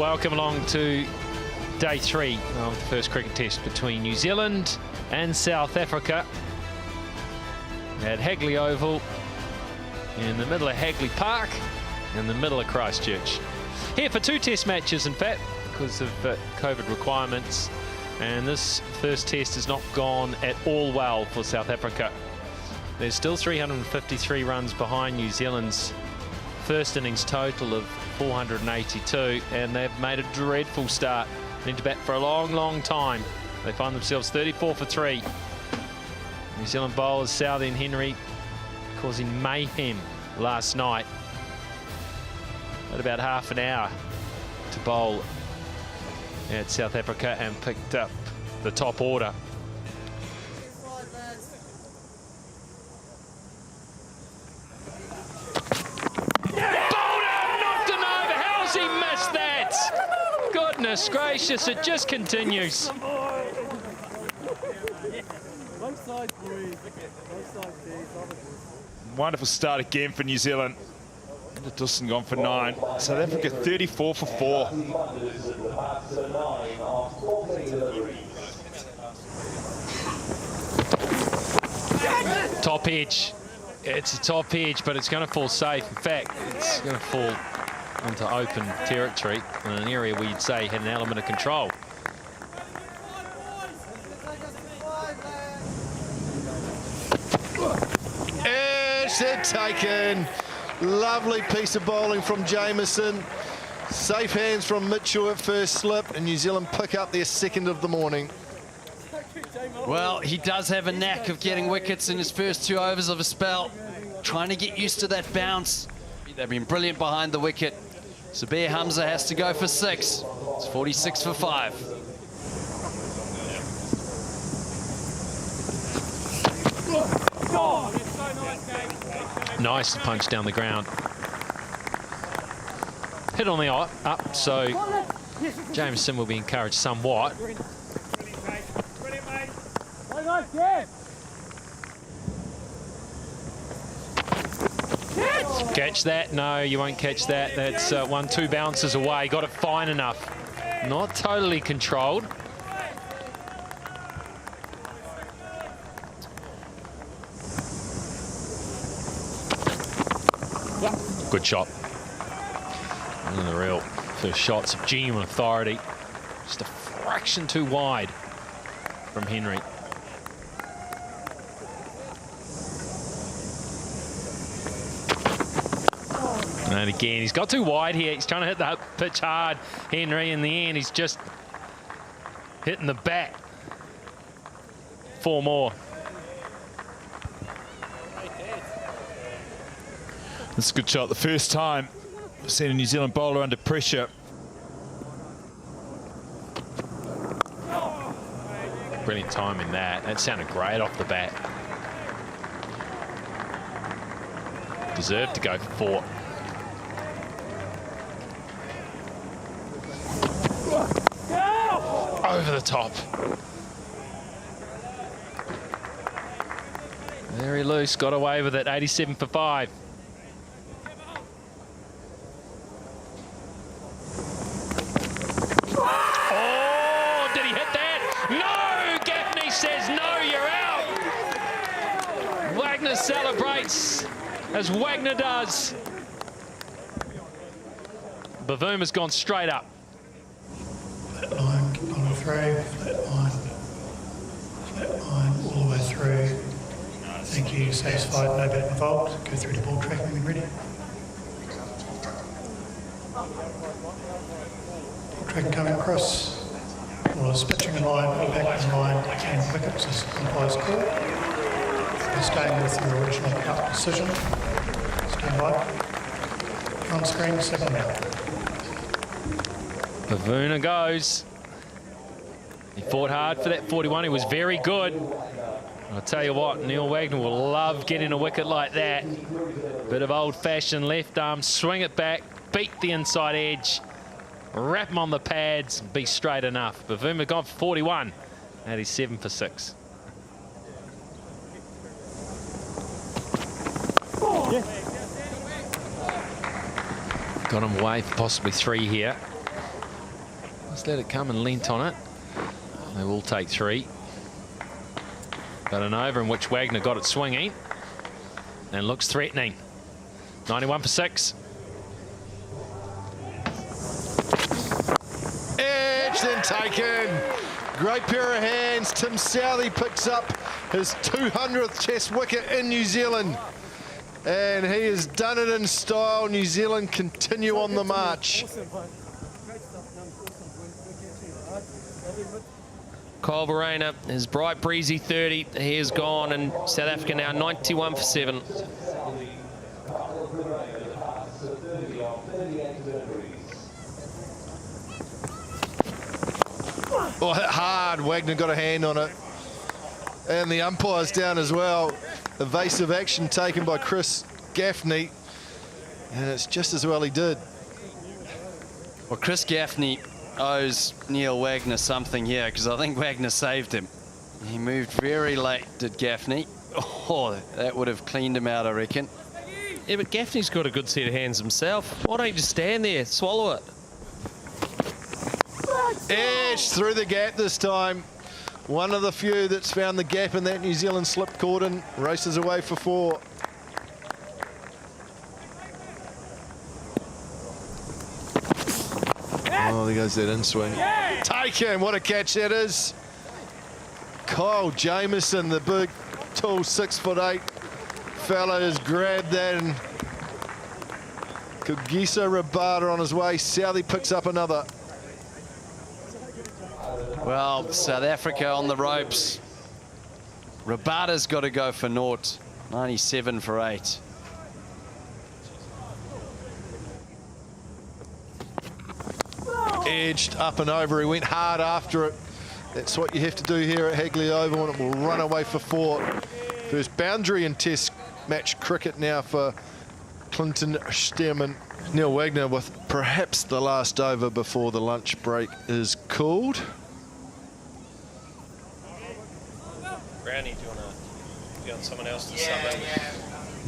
welcome along to day 3 of the first cricket test between New Zealand and South Africa at Hagley Oval in the middle of Hagley Park in the middle of Christchurch. Here for 2 test matches, in fact, because of COVID requirements, and this first test has not gone at all well for South Africa. They're still 353 runs behind New Zealand's first innings total of 482, and they've made a dreadful start. Need to bat for a long, long time. They find themselves 34 for 3. New Zealand bowlers Southee and Henry causing mayhem last night. Had about half an hour to bowl at South Africa and picked up the top order. Goodness gracious, it just continues. Wonderful start again for New Zealand. Dawson gone for 9. South Africa 34 for 4. Top edge. It's a top edge, but it's going to fall safe. In fact, it's going to fall into open territory in an area where you'd say had an element of control. Yes, they're taken. Lovely piece of bowling from Jamieson. Safe hands from Mitchell at first slip, and New Zealand pick up their second of the morning. Well, he does have a knack of getting wickets in his first 2 overs of a spell. Trying to get used to that bounce. They've been brilliant behind the wicket. Sabir Hamza has to go for 6. It's 46 for 5. Nice punch down the ground. Hit on the up, so Jameson will be encouraged somewhat. Catch that? No, you won't catch that. That's 1-2 bounces away. Got it fine enough. Not totally controlled. Good shot. One of the real first shots of genuine authority. Just a fraction too wide from Henry. And again, he's got too wide here. He's trying to hit the pitch hard. Henry, in the end, he's just hitting the bat. 4 more. That's a good shot. The first time I've seen a New Zealand bowler under pressure. Brilliant timing that. That sounded great off the bat. Deserved to go for 4. Over the top. Very loose, got away with it, 87 for 5. Oh, did he hit that? No, Gaffney says no, you're out. Wagner celebrates as Wagner does. Bavoom has gone straight up. Flat line, keep on through, flat line, all the way through. Thank you, satisfied, no bat involved. Go through to ball tracking when ready. Ball tracking coming across. Ball is pitching in line, back in line, and wickets as umpire's call. You're staying with your original cut decision. Stand by. On screen, 7 now. Pavuna goes. He fought hard for that 41. He was very good. I'll tell you what, Neil Wagner will love getting a wicket like that. Bit of old-fashioned left arm, swing it back, beat the inside edge, wrap him on the pads, be straight enough. Pavuna gone for 41, and he's 7 for 6. Got him away for possibly 3 here. Just let it come and leant on it. They will take 3. But an over in which Wagner got it swinging and looks threatening. 91 for 6. Edge then taken. Great pair of hands. Tim Southey picks up his 200th Test wicket in New Zealand. And he has done it in style. New Zealand continue on the march. Kyle Verreynne, his bright breezy 30, he is gone, and South Africa now 91 for 7. Oh, hit hard. Wagner got a hand on it. And the umpire's down as well. Evasive action taken by Chris Gaffney. And it's just as well he did. Well, Chris Gaffney owes Neil Wagner something here, because I think Wagner saved him. He moved very late, did Gaffney. Oh, that would have cleaned him out, I reckon. Yeah, but Gaffney's got a good set of hands himself. Why don't you just stand there, swallow it? Edge through the gap this time. One of the few that's found the gap in that New Zealand slip cordon. Races away for 4. Oh, there goes that in swing. Taken. What a catch that is. Kyle Jamieson, the big, tall 6'8" fella, has grabbed that, and Kagiso Rabada on his way. Southey picks up another. Well, South Africa on the ropes. Rabada's got to go for naught. 97 for 8. Edged up and over. He went hard after it. That's what you have to do here at Hagley Oval, and it will run away for 4. First boundary in Test match cricket now for Clinton Stearman. Neil Wagner with perhaps the last over before the lunch break is called. Brownie, do you want someone else to sub in?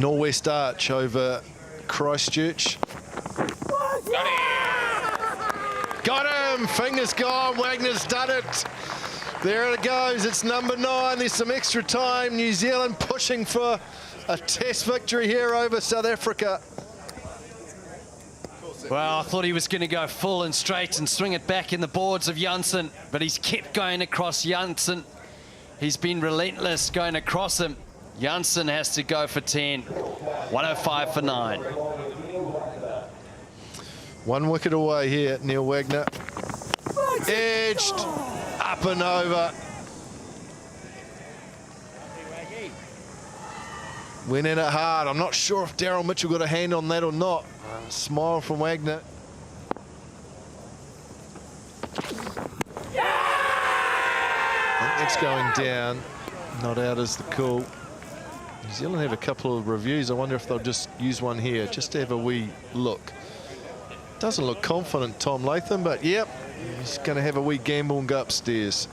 Norwest Arch over Christchurch. Got him! Fingers gone. Wagner's done it. There it goes. It's number 9. There's some extra time. New Zealand pushing for a Test victory here over South Africa. Well, I thought he was going to go full and straight and swing it back in the boards of Janssen, but he's kept going across Janssen. He's been relentless going across him. Janssen has to go for 10. 105 for 9. 1 wicket away here, Neil Wagner. Edged, up and over. Went in it hard. I'm not sure if Daryl Mitchell got a hand on that or not. Smile from Wagner. I think that's going down. Not out as the call. New Zealand have a couple of reviews. I wonder if they'll just use one here, just to have a wee look. Doesn't look confident, Tom Latham, but yep, he's going to have a wee gamble and go upstairs.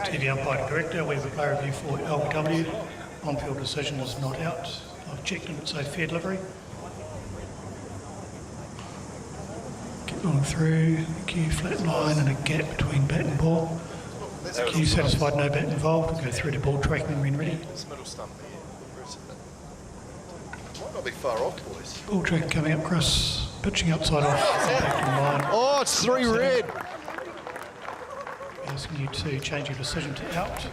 TV umpire director, we have a player review for LBW. On-field decision is not out. I've checked and it's a fair delivery. Keep going through. Cue flat line and a gap between bat and ball. Cue satisfied, no bat involved. We'll go through to ball tracking when ready. Might not be far off, boys. Ball tracking coming up, Chris. Pitching outside off. Back in line. Oh, it's 3 red. Asking you to change your decision to out.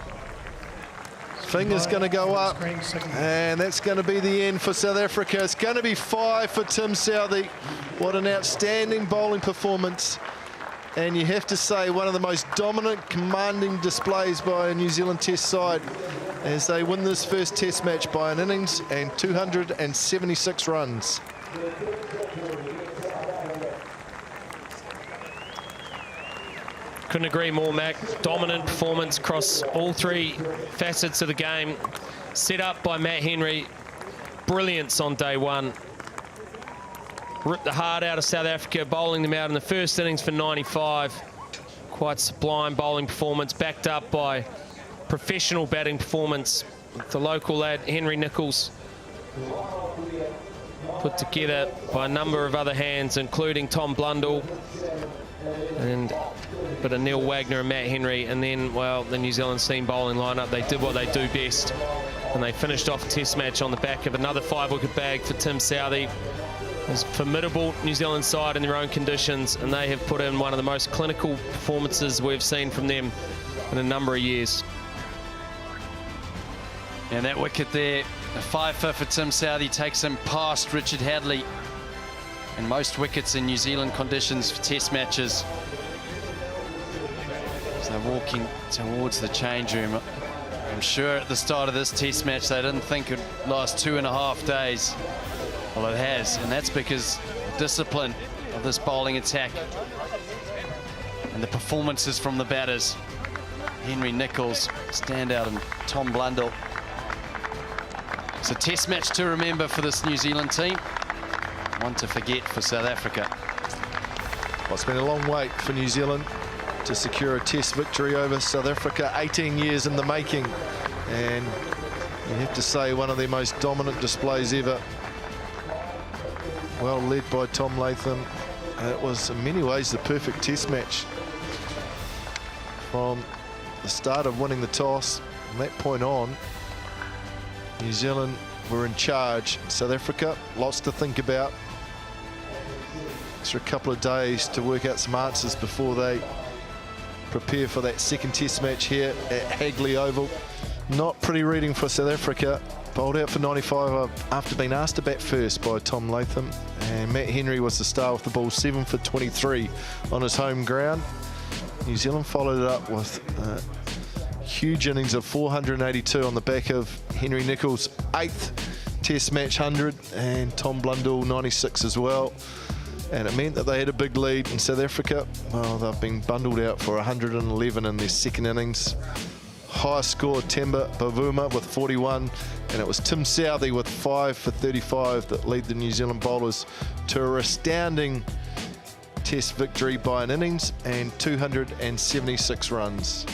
Finger's going to go up, and that's going to be the end for South Africa. It's going to be 5 for Tim Southey. What an outstanding bowling performance. And you have to say, one of the most dominant, commanding displays by a New Zealand Test side as they win this first Test match by an innings and 276 runs. Couldn't agree more, Mac. Dominant performance across all 3 facets of the game. Set up by Matt Henry. Brilliance on day 1. Ripped the heart out of South Africa, bowling them out in the first innings for 95. Quite sublime bowling performance, backed up by professional batting performance. The local lad, Henry Nichols. put together by a number of other hands, including Tom Blundell and a bit of Neil Wagner and Matt Henry. And then, well, the New Zealand seam bowling lineup, they did what they do best, and they finished off a test match on the back of another 5-wicket bag for Tim Southee. It was a formidable New Zealand side in their own conditions, and they have put in one of the most clinical performances we've seen from them in a number of years. And that wicket there, a 5 for Tim Southee, takes him past Richard Hadley. And most wickets in New Zealand conditions for test matches. So walking towards the change room. I'm sure at the start of this test match they didn't think it would last 2.5 days. Well, it has, and that's because the discipline of this bowling attack and the performances from the batters. Henry Nicholls, standout, and Tom Blundell. It's a test match to remember for this New Zealand team. One to forget for South Africa. Well, it's been a long wait for New Zealand to secure a test victory over South Africa, 18 years in the making. And you have to say one of their most dominant displays ever. Well led by Tom Latham. It was in many ways the perfect test match. From the start of winning the toss, from that point on, New Zealand were in charge. South Africa, lots to think about. Extra couple of days to work out some answers before they prepare for that second test match here at Hagley Oval. Not pretty reading for South Africa. Bowled out for 95 after being asked to bat first by Tom Latham. And Matt Henry was the star with the ball, 7 for 23 on his home ground. New Zealand followed it up with huge innings of 482 on the back of Henry Nicholls' 8th test match 100 and Tom Blundell 96 as well. And it meant that they had a big lead in South Africa. Well, they've been bundled out for 111 in their second innings. Highest score, Temba Bavuma with 41, and it was Tim Southee with 5 for 35 that lead the New Zealand bowlers to a astounding test victory by an innings and 276 runs.